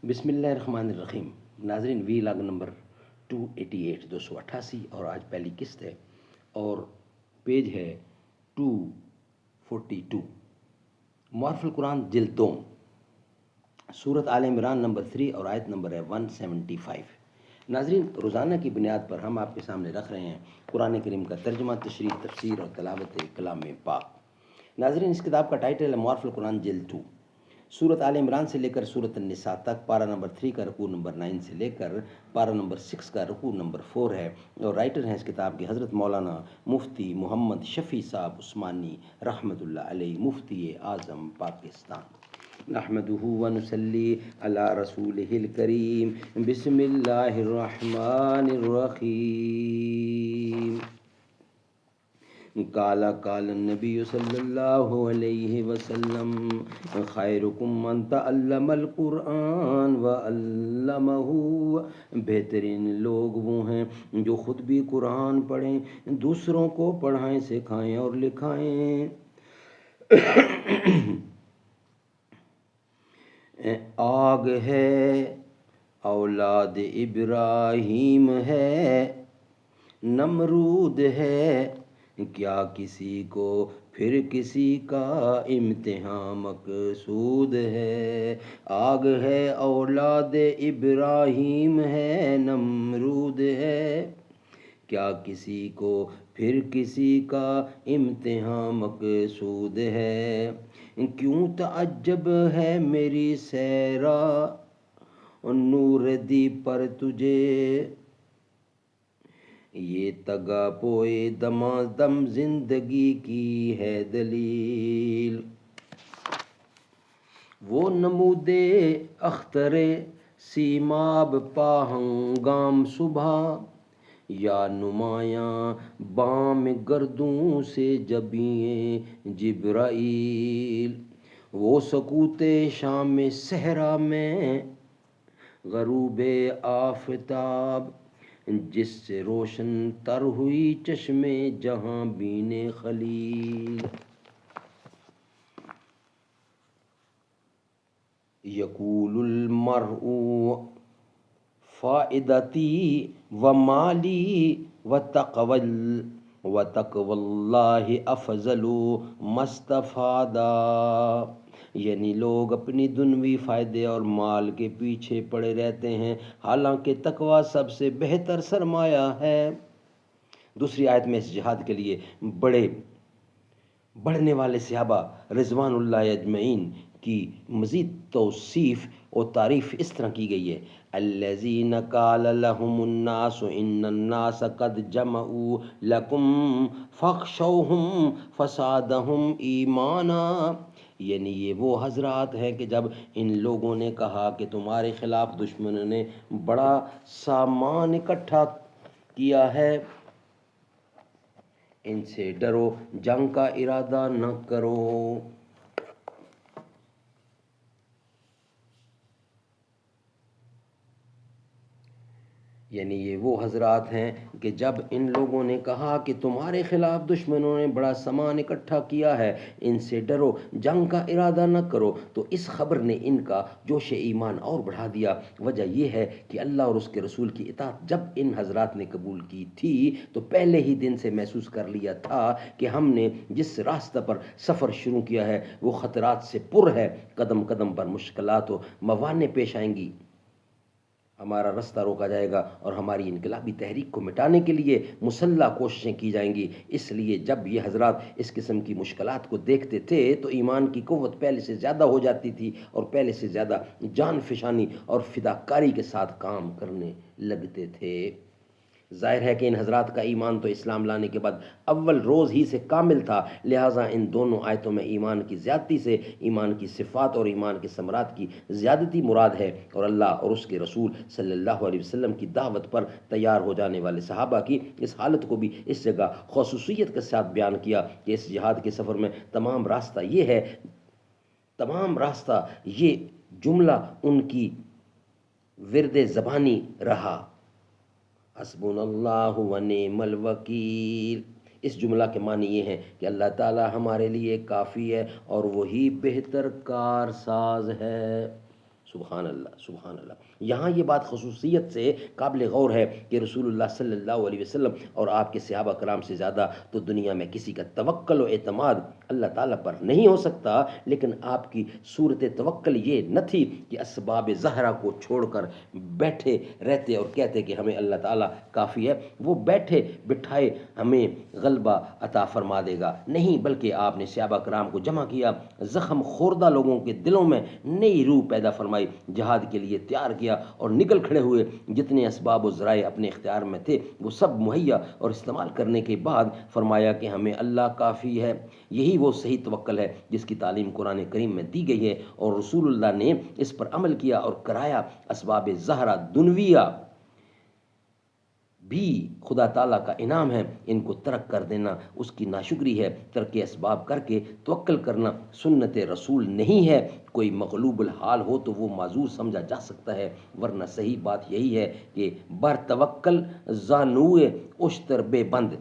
بسم اللہ الرحمن الرحیم۔ ناظرین، وی لاگ نمبر 288 288 اور آج پہلی قسط ہے اور پیج ہے 242، معارف القرآن جلد 2، سورت آل عمران نمبر 3 اور آیت نمبر ہے 175۔ ناظرین، روزانہ کی بنیاد پر ہم آپ کے سامنے رکھ رہے ہیں قرآن کریم کا ترجمہ، تشریح، تفسیر اور تلاوت کلام پاک۔ ناظرین، اس کتاب کا ٹائٹل ہے معارف القرآن جلد 2، سورت آل عمران سے لے کر سورت النساء تک، پارہ نمبر 3 کا رکوع نمبر 9 سے لے کر پارہ نمبر 6 کا رکوع نمبر 4 ہے، اور رائٹر ہیں اس کتاب کے حضرت مولانا مفتی محمد شفیع صاحب عثمانی رحمۃ اللہ علیہ، مفتی اعظم پاکستان۔ نحمده ونصلی علی رسولہ الکریم، بسم اللہ الرحمن الرحیم۔ قال النبی صلی اللہ علیہ وسلم خیرکم من تعلم القرآن وعلمہ، بہترین لوگ وہ ہیں جو خود بھی قرآن پڑھیں، دوسروں کو پڑھائیں، سکھائیں اور لکھائیں۔ آگ ہے اولاد ابراہیم ہے، نمرود ہے، کیا کسی کو پھر کسی کا امتحان مقصود ہے۔ آگ ہے اولاد ابراہیم ہے، نمرود ہے، کیا کسی کو پھر کسی کا امتحان مقصود ہے۔ کیوں تعجب ہے میری سیرا نور دی پر تجھے، یہ تگا پوئے دم زندگی کی ہے دلیل۔ وہ نمود اختر سیماب پاہنگام صبح، یا نمایاں بام گردوں سے جبیں جبرائیل۔ وہ سکوت شام صحرا میں غروب آفتاب، جس سے روشن تر ہوئی چشم جہاں بین خلیل۔ یقول المرء فائدتی و مالی و تقوی اللہ افضل مستفادا، یعنی لوگ اپنی دنوی فائدے اور مال کے پیچھے پڑے رہتے ہیں، حالانکہ تقوی سب سے بہتر سرمایہ ہے۔ دوسری آیت میں اس جہاد کے لیے بڑھنے والے صحابہ رضوان اللہ اجمعین کی مزید توصیف و تعریف اس طرح کی گئی ہے: الذین قال لهم الناس ان الناس قد جمعوا لکم فاخشوہم فزادہم ایمانا، یعنی یہ وہ حضرات ہیں کہ جب ان لوگوں نے کہا کہ تمہارے خلاف دشمنوں نے بڑا سامان اکٹھا کیا ہے، ان سے ڈرو، جنگ کا ارادہ نہ کرو۔ یعنی یہ وہ حضرات ہیں کہ جب ان لوگوں نے کہا کہ تمہارے خلاف دشمنوں نے بڑا سامان اکٹھا کیا ہے، ان سے ڈرو، جنگ کا ارادہ نہ کرو، تو اس خبر نے ان کا جوش ایمان اور بڑھا دیا۔ وجہ یہ ہے کہ اللہ اور اس کے رسول کی اطاعت جب ان حضرات نے قبول کی تھی تو پہلے ہی دن سے محسوس کر لیا تھا کہ ہم نے جس راستہ پر سفر شروع کیا ہے وہ خطرات سے پر ہے، قدم قدم پر مشکلات و موانع پیش آئیں گی، ہمارا رستہ روکا جائے گا اور ہماری انقلابی تحریک کو مٹانے کے لیے مسلح کوششیں کی جائیں گی۔ اس لیے جب یہ حضرات اس قسم کی مشکلات کو دیکھتے تھے تو ایمان کی قوت پہلے سے زیادہ ہو جاتی تھی اور پہلے سے زیادہ جان فشانی اور فداکاری کے ساتھ کام کرنے لگتے تھے۔ ظاہر ہے کہ ان حضرات کا ایمان تو اسلام لانے کے بعد اول روز ہی سے کامل تھا، لہٰذا ان دونوں آیتوں میں ایمان کی زیادتی سے ایمان کی صفات اور ایمان کے ثمرات کی زیادتی مراد ہے، اور اللہ اور اس کے رسول صلی اللہ علیہ وسلم کی دعوت پر تیار ہو جانے والے صحابہ کی اس حالت کو بھی اس جگہ خصوصیت کے ساتھ بیان کیا کہ اس جہاد کے سفر میں تمام راستہ یہ جملہ ان کی ورد زبانی رہا: حسبنا اللہ و نعم الوکیل۔ اس جملہ کے معنی یہ ہیں کہ اللہ تعالی ہمارے لیے کافی ہے اور وہی بہتر کار ساز ہے۔ سبحان اللہ سبحان اللہ. یہاں یہ بات خصوصیت سے قابل غور ہے کہ رسول اللہ صلی اللہ علیہ وسلم اور آپ کے صحابہ کرام سے زیادہ تو دنیا میں کسی کا توکل و اعتماد اللہ تعالیٰ پر نہیں ہو سکتا، لیکن آپ کی صورت توکل یہ نہ تھی کہ اسباب ظاہرہ کو چھوڑ کر بیٹھے رہتے اور کہتے کہ ہمیں اللہ تعالیٰ کافی ہے، وہ بیٹھے بٹھائے ہمیں غلبہ عطا فرما دے گا، نہیں، بلکہ آپ نے صحابہ کرام کو جمع کیا، زخم خوردہ لوگوں کے دلوں میں نئی روح پیدا فرمائی، جہاد کے لیے تیار کیا اور نکل کھڑے ہوئے. جتنے اسباب و ذرائع اپنے اختیار میں تھے وہ سب مہیا اور استعمال کرنے کے بعد فرمایا کہ ہمیں اللہ کافی ہے. یہی وہ صحیح توکل ہے جس کی تعلیم قرآن کریم میں دی گئی ہے، اور رسول اللہ نے اس پر عمل کیا اور کرایا. اسباب ظاہرہ دنویہ بھی خدا تعالیٰ کا انعام ہے، ان کو ترک کر دینا اس کی ناشکری ہے. ترک اسباب کر کے توکل کرنا سنت رسول نہیں ہے. کوئی مغلوب الحال ہو تو وہ معذور سمجھا جا سکتا ہے، ورنہ صحیح بات یہی ہے کہ بر توکل زانوئے اشتر بے بند.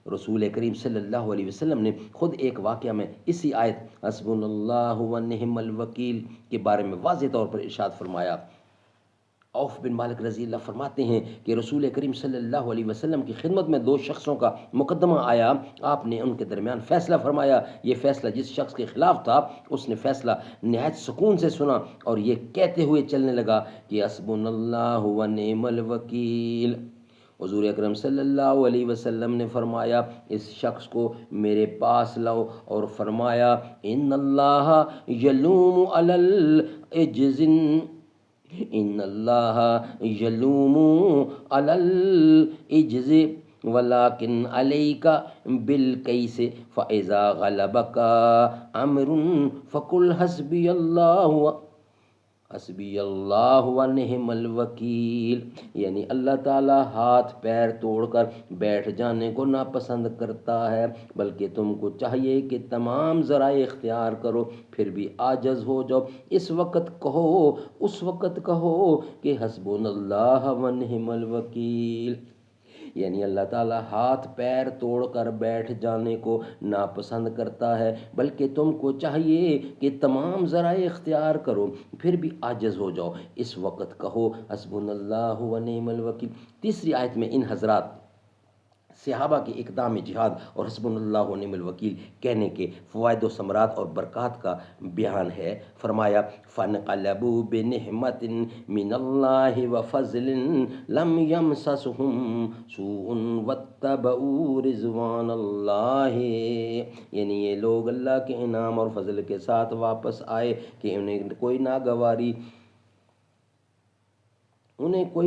رسول کریم صلی اللہ علیہ وسلم نے خود ایک واقعہ میں اسی آیت حسبنا اللہ و نعم الوکیل کے بارے میں واضح طور پر ارشاد فرمایا. عوف بن مالک رضی اللہ فرماتے ہیں کہ رسول کریم صلی اللہ علیہ وسلم کی خدمت میں دو شخصوں کا مقدمہ آیا. آپ نے ان کے درمیان فیصلہ فرمایا. یہ فیصلہ جس شخص کے خلاف تھا اس نے فیصلہ نہایت سکون سے سنا اور یہ کہتے ہوئے چلنے لگا کہ حسبنا اللہ و نعم الوکیل. حضور اکرم صلی اللہ علیہ وسلم نے فرمایا اس شخص کو میرے پاس لاؤ اور فرمایا ان اللہ یلوم علی العجز ان اللہ یلوم علی العجز ولیکن علیک بالکیس فاذا غلبک امر فقل حسبی اللہ و نعم الوکیل. یعنی اللہ تعالیٰ ہاتھ پیر توڑ کر بیٹھ جانے کو ناپسند کرتا ہے، بلکہ تم کو چاہیے کہ تمام ذرائع اختیار کرو، پھر بھی عاجز ہو جاؤ. اس وقت کہو کہ حسبنا اللہ و نعم الوکیل. یعنی اللہ تعالیٰ ہاتھ پیر توڑ کر بیٹھ جانے کو ناپسند کرتا ہے، بلکہ تم کو چاہیے کہ تمام ذرائع اختیار کرو، پھر بھی عاجز ہو جاؤ. اس وقت کہو حسبنا اللہ و نعم الوکیل. تیسری آیت میں ان حضرات صحابہ کے اقدام جہاد اور حسبنا اللہ و نعم الوکیل کہنے کے فوائد و ثمرات اور برکات کا بیان ہے. فرمایا فانقلبوا بنعمت من اللہ وفضل لم یمسسہم سوء واتبعوا رضوان اللہ. یعنی یہ لوگ اللہ کے انعام اور فضل کے ساتھ واپس آئے کہ انہیں کوئی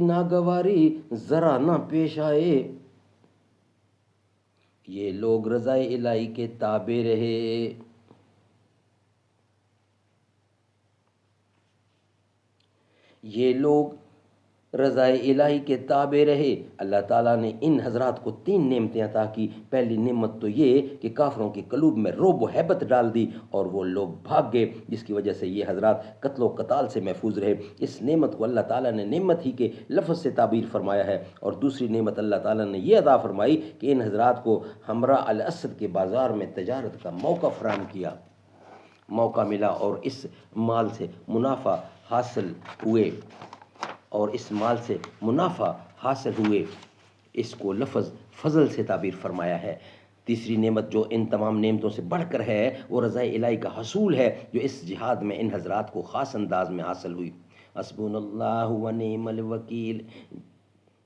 ناگواری ذرا نہ پیش آئے. یہ لوگ رضا الہی کے تابع رہے. اللہ تعالیٰ نے ان حضرات کو 3 نعمتیں عطا کی. پہلی نعمت تو یہ کہ کافروں کے قلوب میں رعب و ہیبت ڈال دی اور وہ لوگ بھاگ گئے، جس کی وجہ سے یہ حضرات قتل و قتال سے محفوظ رہے. اس نعمت کو اللہ تعالیٰ نے نعمت ہی کے لفظ سے تعبیر فرمایا ہے. اور دوسری نعمت اللہ تعالیٰ نے یہ عطا فرمائی کہ ان حضرات کو ہمراہ الاسد کے بازار میں تجارت کا موقع فراہم کیا، موقع ملا اور اس مال سے منافع حاصل ہوئے. اس کو لفظ فضل سے تعبیر فرمایا ہے. تیسری نعمت جو ان تمام نعمتوں سے بڑھ کر ہے وہ رضا الہی کا حصول ہے، جو اس جہاد میں ان حضرات کو خاص انداز میں حاصل ہوئی. حسبنا اللہ و نعم الوکیل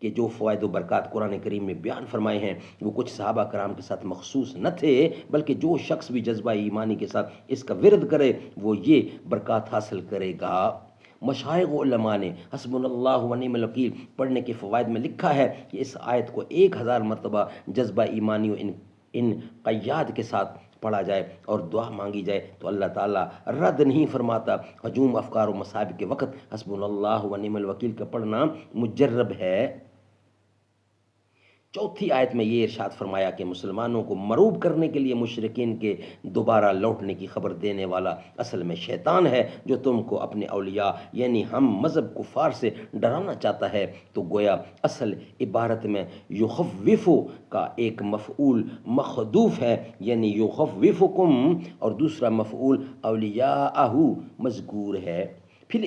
کہ جو فوائد و برکات قرآن کریم میں بیان فرمائے ہیں وہ کچھ صحابہ کرام کے ساتھ مخصوص نہ تھے، بلکہ جو شخص بھی جذبہ ایمانی کے ساتھ اس کا ورد کرے وہ یہ برکات حاصل کرے گا. مشائخ و علماء نے حسبنا اللہ و نعم الوکیل پڑھنے کے فوائد میں لکھا ہے کہ اس آیت کو 1000 مرتبہ جذبہ ایمانی و انقیاد کے ساتھ پڑھا جائے اور دعا مانگی جائے تو اللہ تعالیٰ رد نہیں فرماتا. ہجوم افکار و مصائب کے وقت حسبنا اللہ و نعم الوکیل کا پڑھنا مجرب ہے. چوتھی آیت میں یہ ارشاد فرمایا کہ مسلمانوں کو مرعوب کرنے کے لیے مشرکین کے دوبارہ لوٹنے کی خبر دینے والا اصل میں شیطان ہے، جو تم کو اپنے اولیاء یعنی ہم مذہب کفار سے ڈرانا چاہتا ہے. تو گویا اصل عبارت میں یخوف کا ایک مفعول محذوف ہے، یعنی یخوفکم، اور دوسرا مفعول اولیاءہ مذکور ہے. پھر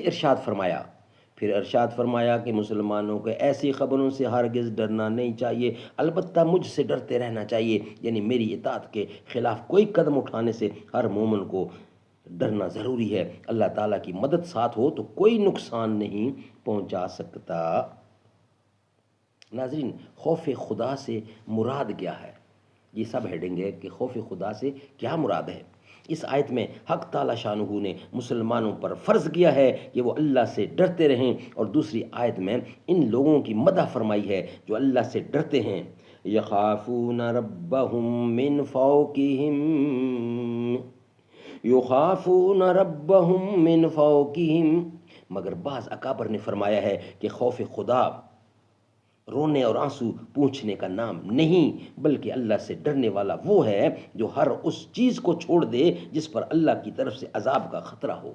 ارشاد فرمایا کہ مسلمانوں کو ایسی خبروں سے ہرگز ڈرنا نہیں چاہیے، البتہ مجھ سے ڈرتے رہنا چاہیے، یعنی میری اطاعت کے خلاف کوئی قدم اٹھانے سے ہر مومن کو ڈرنا ضروری ہے۔ اللہ تعالیٰ کی مدد ساتھ ہو تو کوئی نقصان نہیں پہنچا سکتا۔ ناظرین، خوف خدا سے مراد کیا ہے؟ یہ سب ہیڈنگ ہے کہ خوف خدا سے کیا مراد ہے۔ اس آیت میں حق تعالی شانہ نے مسلمانوں پر فرض کیا ہے کہ وہ اللہ سے ڈرتے رہیں، اور دوسری آیت میں ان لوگوں کی مدح فرمائی ہے جو اللہ سے ڈرتے ہیں۔ یخافون ربهم من فوقهم یخافون ربهم من فوقهم، مگر بعض اکابر نے فرمایا ہے کہ خوف خدا رونے اور آنسو پوچھنے کا نام نہیں، بلکہ اللہ سے ڈرنے والا وہ ہے جو ہر اس چیز کو چھوڑ دے جس پر اللہ کی طرف سے عذاب کا خطرہ ہو۔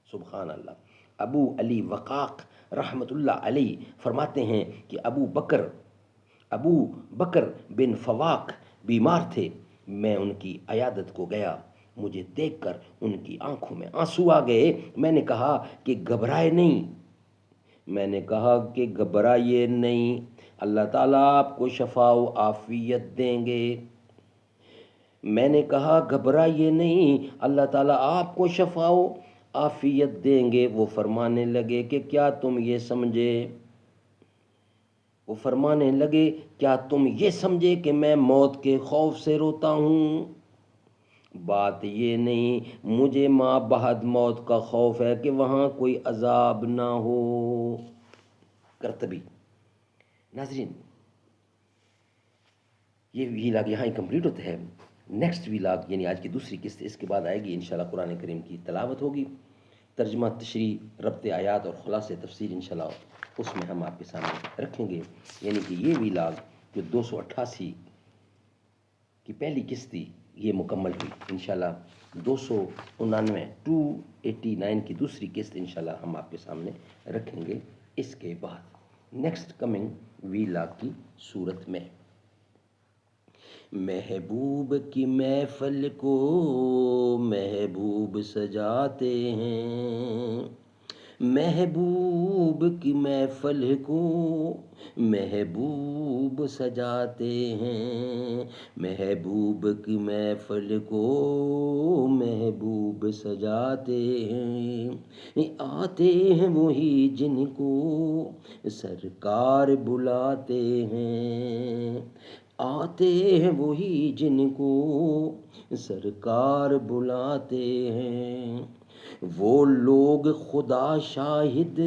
سبحان اللہ۔ ابو علی وقاق رحمۃ اللہ علیہ فرماتے ہیں کہ ابو بکر بن فواق بیمار تھے، میں ان کی عیادت کو گیا، مجھے دیکھ کر ان کی آنکھوں میں آنسو آ گئے، میں نے کہا کہ گھبرائیے نہیں، اللہ تعالیٰ آپ کو شفا و عافیت دیں گے۔ میں نے کہا گھبرائیے نہیں، اللہ تعالیٰ آپ کو شفا و عافیت دیں گے۔ وہ فرمانے لگے کہ کیا تم یہ سمجھے کہ میں موت کے خوف سے روتا ہوں؟ بات یہ نہیں، مجھے ماں بعد موت کا خوف ہے کہ وہاں کوئی عذاب نہ ہو۔ کرتبی۔ ناظرین، یہ ویلاگ یہاں ہی کمپلیٹ ہوتا ہے۔ نیکسٹ ویلاگ یعنی آج کی دوسری قسط اس کے بعد آئے گی، انشاءاللہ قرآن کریم کی تلاوت ہوگی، ترجمہ، تشریح، ربط آیات اور خلاصہ تفسیر انشاءاللہ اس میں ہم آپ کے سامنے رکھیں گے۔ یعنی کہ یہ ویلاگ جو 288 کی پہلی قسط تھی یہ مکمل ہوئی، انشاءاللہ 289 کی دوسری قسط انشاءاللہ ہم آپ کے سامنے رکھیں گے اس کے بعد نیکسٹ کمنگ ویلاگ کی صورت میں۔ محبوب کی محفل کو محبوب سجاتے ہیں، محبوب کی محفل کو محبوب سجاتے ہیں، محبوب کی محفل کو محبوب سجاتے ہیں، آتے ہیں وہی جن کو سرکار بلاتے ہیں، آتے ہیں وہی جن کو سرکار بلاتے ہیں، وہ لوگ خدا شاہد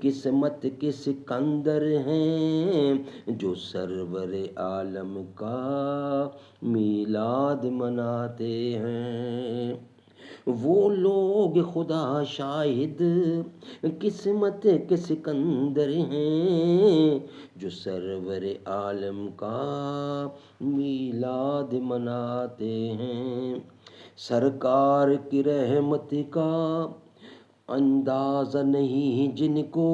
قسمت کے سکندر ہیں جو سرور عالم کا میلاد مناتے ہیں، وہ لوگ خدا شاہد قسمت کے سکندر ہیں جو سرور عالم کا میلاد مناتے ہیں، سرکار کی رحمت کا اندازہ نہیں جن کو،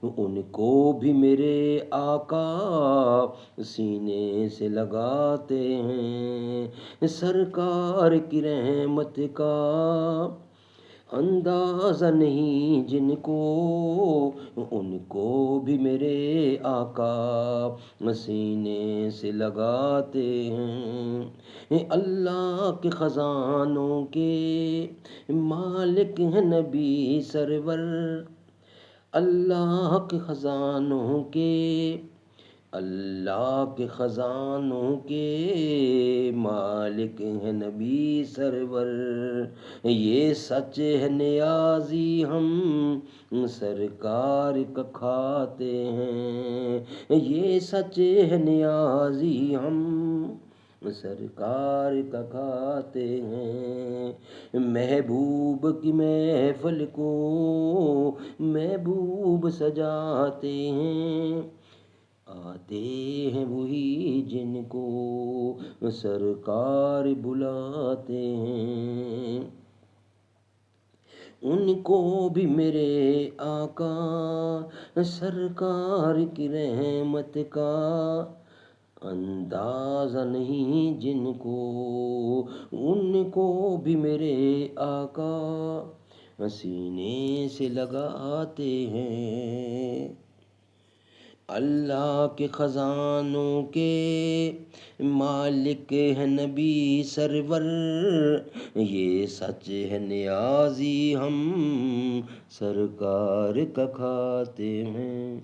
ان کو بھی میرے آقا سینے سے لگاتے ہیں، سرکار کی رحمت کا اندازہ نہیں جن کو، ان کو بھی میرے آقا سینے سے لگاتے ہیں، اللہ کے خزانوں کے مالک ہیں نبی سرور، اللہ کے خزانوں کے مالک ہیں نبی سرور، یہ سچ ہے نیازی ہم سرکار کا کھاتے ہیں، یہ سچ ہے نیازی ہم سرکار کا کھاتے ہیں، محبوب کی محفل کو محبوب سجاتے ہیں، آتے ہیں وہی جن کو سرکار بلاتے ہیں، ان کو بھی میرے آقا سرکار کی رحمت کا اندازہ نہیں جن کو، ان کو بھی میرے آقا سینے سے لگاتے ہیں۔ اللہ کے خزانوں کے مالک ہے نبی سرور، یہ سچ ہے نیازی ہم سرکار کا کھاتے ہیں۔